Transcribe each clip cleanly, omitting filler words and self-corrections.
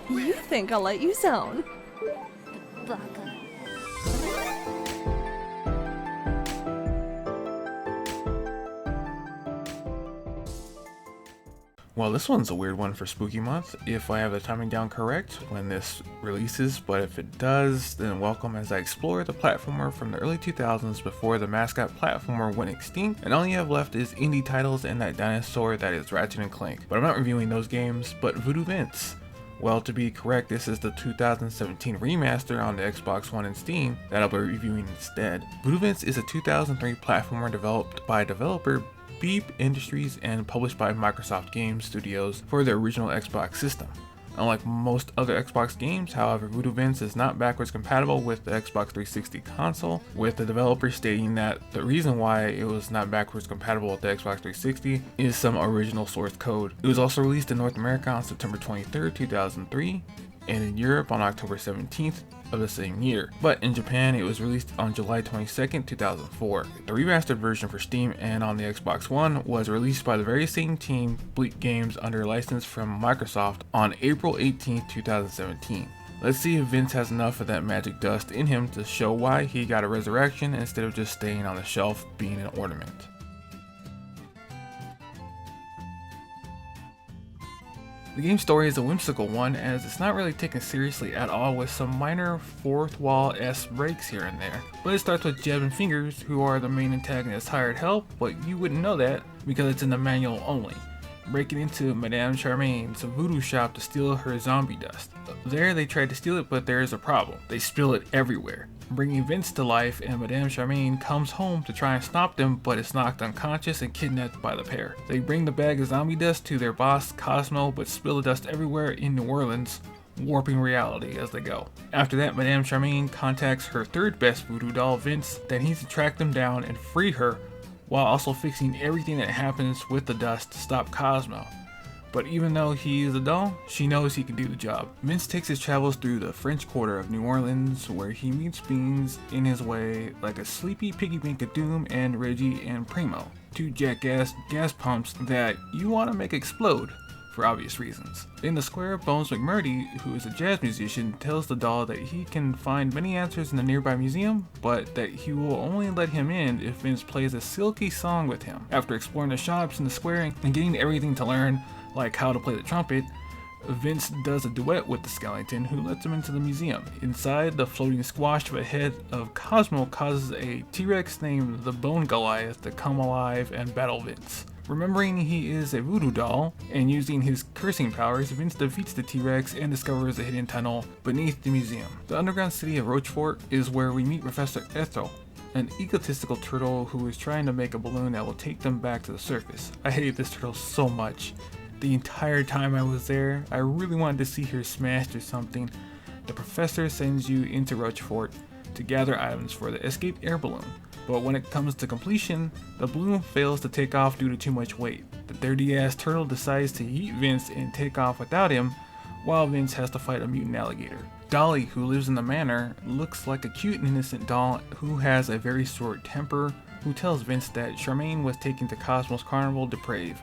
You think I'll let you zone? Well, this one's a weird one for Spooky Month, if I have the timing down correct when this releases, but if it does, then welcome as I explore the platformer from the early 2000s before the mascot platformer went extinct, and all you have left is indie titles and that dinosaur that is Ratchet & Clank. But I'm not reviewing those games, but Voodoo Vince. Well, to be correct, this is the 2017 remaster on the Xbox One and Steam that I'll be reviewing instead. Voodoo Vince is a 2003 platformer developed by developer Beep Industries and published by Microsoft Game Studios for the original Xbox system. Unlike most other Xbox games, however, Voodoo Vince is not backwards compatible with the Xbox 360 console, with the developer stating that the reason why it was not backwards compatible with the Xbox 360 is some original source code. It was also released in North America on September 23, 2003, and in Europe on October 17th of the same year, but in Japan it was released on July 22nd, 2004. The remastered version for Steam and on the Xbox One was released by the very same team, Bleak Games, under a license from Microsoft on April 18th, 2017. Let's see if Vince has enough of that magic dust in him to show why he got a resurrection instead of just staying on the shelf being an ornament. The game's story is a whimsical one, as it's not really taken seriously at all, with some minor fourth wall-esque breaks here and there. But it starts with Jeb and Fingers, who are the main antagonist's hired help, but you wouldn't know that because it's in the manual only, breaking into Madam Charmaine's voodoo shop to steal her zombie dust. There they tried to steal it, but there is a problem. They spill it everywhere, bringing Vince to life, and Madame Charmaine comes home to try and stop them, but is knocked unconscious and kidnapped by the pair. They bring the bag of zombie dust to their boss, Kosmo, but spill the dust everywhere in New Orleans, warping reality as they go. After that, Madame Charmaine contacts her third best voodoo doll, Vince, that needs to track them down and free her, while also fixing everything that happens with the dust to stop Kosmo. But even though he is a doll, she knows he can do the job. Vince takes his travels through the French Quarter of New Orleans, where he meets beings in his way like a sleepy piggy bank of doom and Reggie and Primo, two jackass gas pumps that you want to make explode for obvious reasons. In the square, Bones McMurdy, who is a jazz musician, tells the doll that he can find many answers in the nearby museum, but that he will only let him in if Vince plays a silky song with him. After exploring the shops in the square and getting everything to learn, like how to play the trumpet, Vince does a duet with the skeleton, who lets him into the museum. Inside, the floating squash of a head of Kosmo causes a T-Rex named the Bone Goliath to come alive and battle Vince. Remembering he is a voodoo doll, and using his cursing powers, Vince defeats the T-Rex and discovers a hidden tunnel beneath the museum. The underground city of Rochefort is where we meet Professor Ethel, an egotistical turtle who is trying to make a balloon that will take them back to the surface. I hate this turtle so much. The entire time I was there, I really wanted to see her smashed or something. The professor sends you into Rochefort to gather items for the escaped air balloon, but when it comes to completion, the balloon fails to take off due to too much weight. The dirty ass turtle decides to yeet Vince and take off without him, while Vince has to fight a mutant alligator. Dolly, who lives in the manor, looks like a cute and innocent doll who has a very short temper, who tells Vince that Charmaine was taken to Cosmos Carnival to Deprave.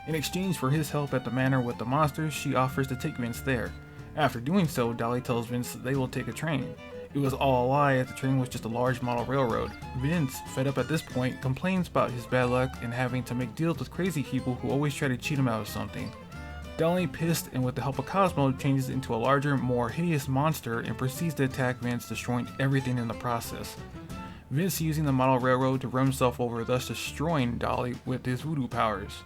In exchange for his help at the manor with the monsters, she offers to take Vince there. After doing so, Dolly tells Vince that they will take a train. It was all a lie, as the train was just a large model railroad. Vince, fed up at this point, complains about his bad luck and having to make deals with crazy people who always try to cheat him out of something. Dolly, pissed and with the help of Cosmo, changes into a larger, more hideous monster and proceeds to attack Vince, destroying everything in the process. Vince using the model railroad to run himself over, thus destroying Dolly with his voodoo powers.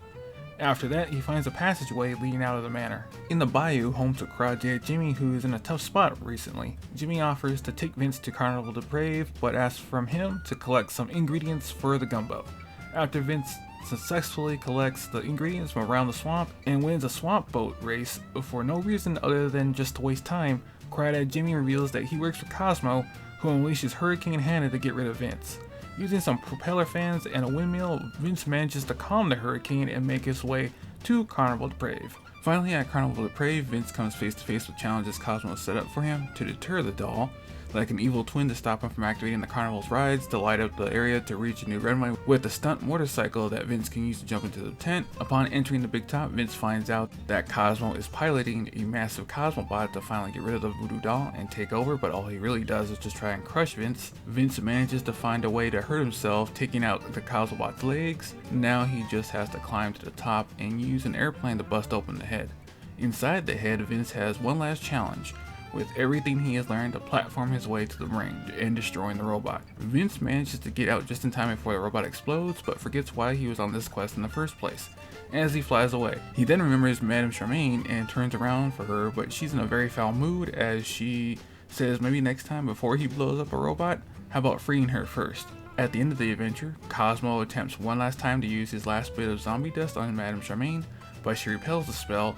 After that, he finds a passageway leading out of the manor. In the bayou, home to Crawdad Jimmy, who is in a tough spot recently. Jimmy offers to take Vince to Carnival Deprave, but asks from him to collect some ingredients for the gumbo. After Vince successfully collects the ingredients from around the swamp and wins a swamp boat race for no reason other than just to waste time, Crawdad Jimmy reveals that he works for Cosmo, who unleashes Hurricane Hannah to get rid of Vince. Using some propeller fans and a windmill, Vince manages to calm the hurricane and make his way to Carnival Deprave. Finally, at Carnival Deprave, Vince comes face to face with challenges Cosmo set up for him to deter the doll, like an evil twin to stop him from activating the carnival's rides to light up the area to reach a new runway with a stunt motorcycle that Vince can use to jump into the tent. Upon entering the big top, Vince finds out that Kosmo is piloting a massive Cosmobot to finally get rid of the Voodoo doll and take over, but all he really does is just try and crush Vince. Vince manages to find a way to hurt himself, taking out the Cosmobot's legs. Now he just has to climb to the top and use an airplane to bust open the head. Inside the head, Vince has one last challenge, with everything he has learned to platform his way to the ring and destroying the robot. Vince manages to get out just in time before the robot explodes, but forgets why he was on this quest in the first place. As he flies away, he then remembers Madam Charmaine and turns around for her, but she's in a very foul mood as she says maybe next time before he blows up a robot, how about freeing her first? At the end of the adventure, Kosmo attempts one last time to use his last bit of zombie dust on Madam Charmaine, but she repels the spell,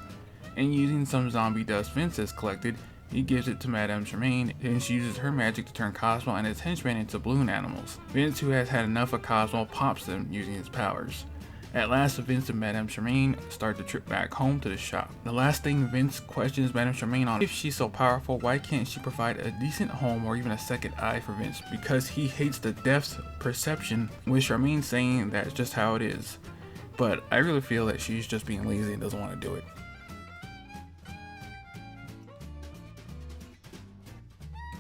and using some zombie dust Vince has collected, he gives it to Madam Charmaine, and she uses her magic to turn Kosmo and his henchmen into balloon animals. Vince, who has had enough of Kosmo, pops them using his powers. At last, Vince and Madam Charmaine start the trip back home to the shop. The last thing Vince questions Madam Charmaine on: if she's so powerful, why can't she provide a decent home or even a second eye for Vince? Because he hates the depth perception, with Charmaine saying that's just how it is. But I really feel that she's just being lazy and doesn't want to do it.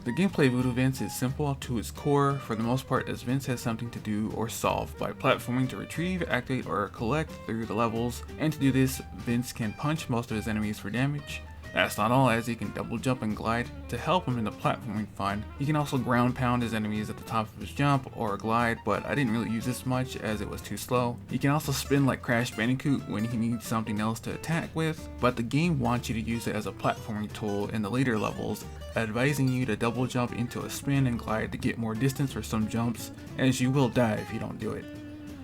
The gameplay of Voodoo Vince is simple to its core for the most part, as Vince has something to do or solve by platforming to retrieve, activate, or collect through the levels, and to do this, Vince can punch most of his enemies for damage. That's not all, as he can double jump and glide to help him in the platforming fun. He can also ground pound his enemies at the top of his jump or glide, but I didn't really use this much as it was too slow. He can also spin like Crash Bandicoot when he needs something else to attack with, but the game wants you to use it as a platforming tool in the later levels, advising you to double jump into a spin and glide to get more distance for some jumps, as you will die if you don't do it.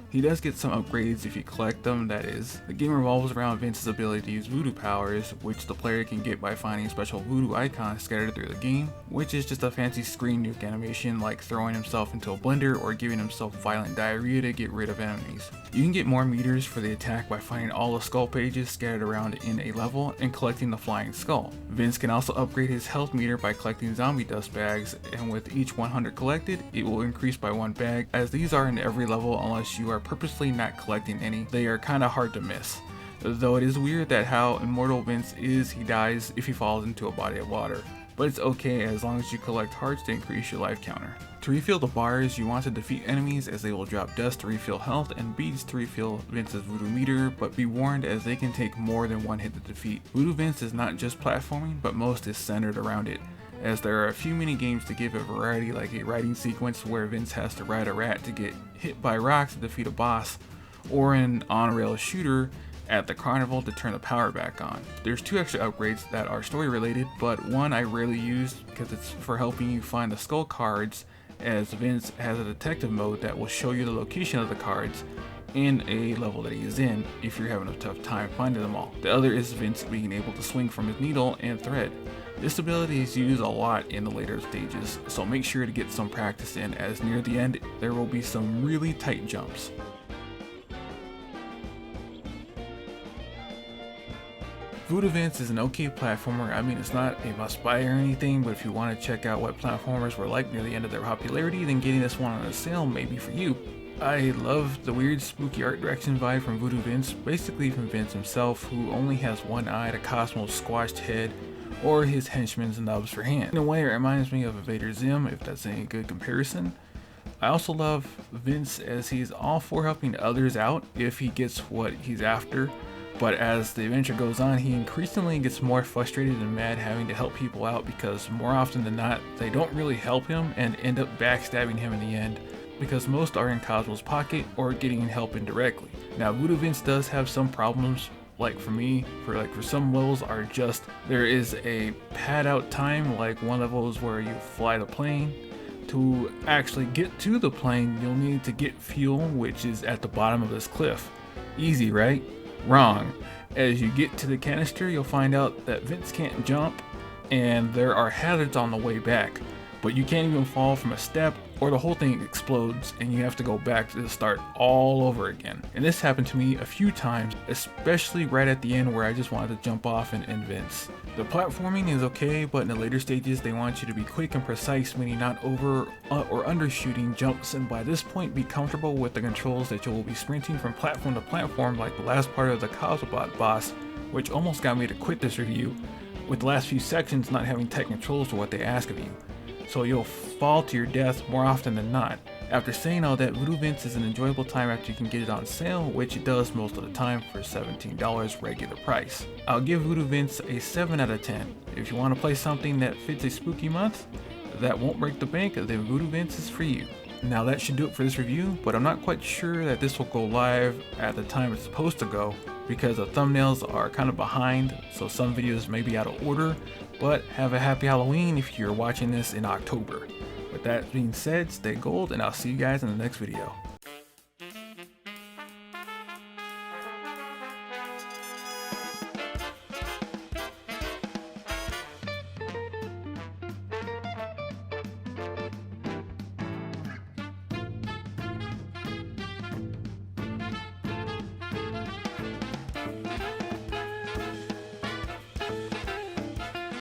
He does get some upgrades if you collect them, that is. The game revolves around Vince's ability to use voodoo powers, which the player can get by finding special voodoo icons scattered through the game, which is just a fancy screen nuke animation like throwing himself into a blender or giving himself violent diarrhea to get rid of enemies. You can get more meters for the attack by finding all the skull pages scattered around in a level and collecting the flying skull. Vince can also upgrade his health meter by collecting zombie dust bags, and with each 100 collected, it will increase by 1 bag, as these are in every level unless you are purposely not collecting any. They are kinda hard to miss. Though it is weird that how immortal Vince is, he dies if he falls into a body of water. But it's okay as long as you collect hearts to increase your life counter. To refill the bars, you want to defeat enemies as they will drop dust to refill health and beads to refill Vince's voodoo meter, but be warned as they can take more than 1 hit to defeat. Voodoo Vince is not just platforming, but most is centered around it, as there are a few mini games to give it variety, like a riding sequence where Vince has to ride a rat to get hit by rocks to defeat a boss, or an on-rail shooter at the carnival to turn the power back on. There's 2 extra upgrades that are story related, but one I rarely use because it's for helping you find the skull cards, as Vince has a detective mode that will show you the location of the cards in a level that he is in if you're having a tough time finding them all. The other is Vince being able to swing from his needle and thread. This ability is used a lot in the later stages, so make sure to get some practice in, as near the end there will be some really tight jumps. Voodoo Vince is an okay platformer. I mean, it's not a must buy or anything, but if you want to check out what platformers were like near the end of their popularity, then getting this one on a sale may be for you. I love the weird spooky art direction vibe from Voodoo Vince, basically from Vince himself, who only has one eye to Kosmo's squashed head, or his henchman's nubs for hand. In a way, it reminds me of Invader Zim, if that's any good comparison. I also love Vince as he's all for helping others out if he gets what he's after, but as the adventure goes on, he increasingly gets more frustrated and mad having to help people out, because more often than not, they don't really help him and end up backstabbing him in the end, because most are in Kosmo's pocket or getting help indirectly. Now, Voodoo Vince does have some problems. Like for me, for some levels are just, there is a pad out time, like one level is where you fly the plane. To actually get to the plane, you'll need to get fuel, which is at the bottom of this cliff. Easy, right? Wrong. As you get to the canister, you'll find out that Vince can't jump, and there are hazards on the way back. but you can't even fall from a step or the whole thing explodes and you have to go back to the start all over again. And this happened to me a few times, especially right at the end where I just wanted to jump off and end Vince. The platforming is okay, but in the later stages they want you to be quick and precise, meaning not over or undershooting jumps, and by this point be comfortable with the controls that you will be sprinting from platform to platform like the last part of the Cosmo boss, which almost got me to quit this review, with the last few sections not having tight controls for what they ask of you. So you'll fall to your death more often than not. After saying all that, Voodoo Vince is an enjoyable time after you can get it on sale, which it does most of the time for $17 regular price. I'll give Voodoo Vince a 7 out of 10. If you want to play something that fits a spooky month that won't break the bank, then Voodoo Vince is for you. Now that should do it for this review, but I'm not quite sure that this will go live at the time it's supposed to go because the thumbnails are kind of behind, so some videos may be out of order, but have a happy Halloween if you're watching this in October. With that being said, stay gold and I'll see you guys in the next video.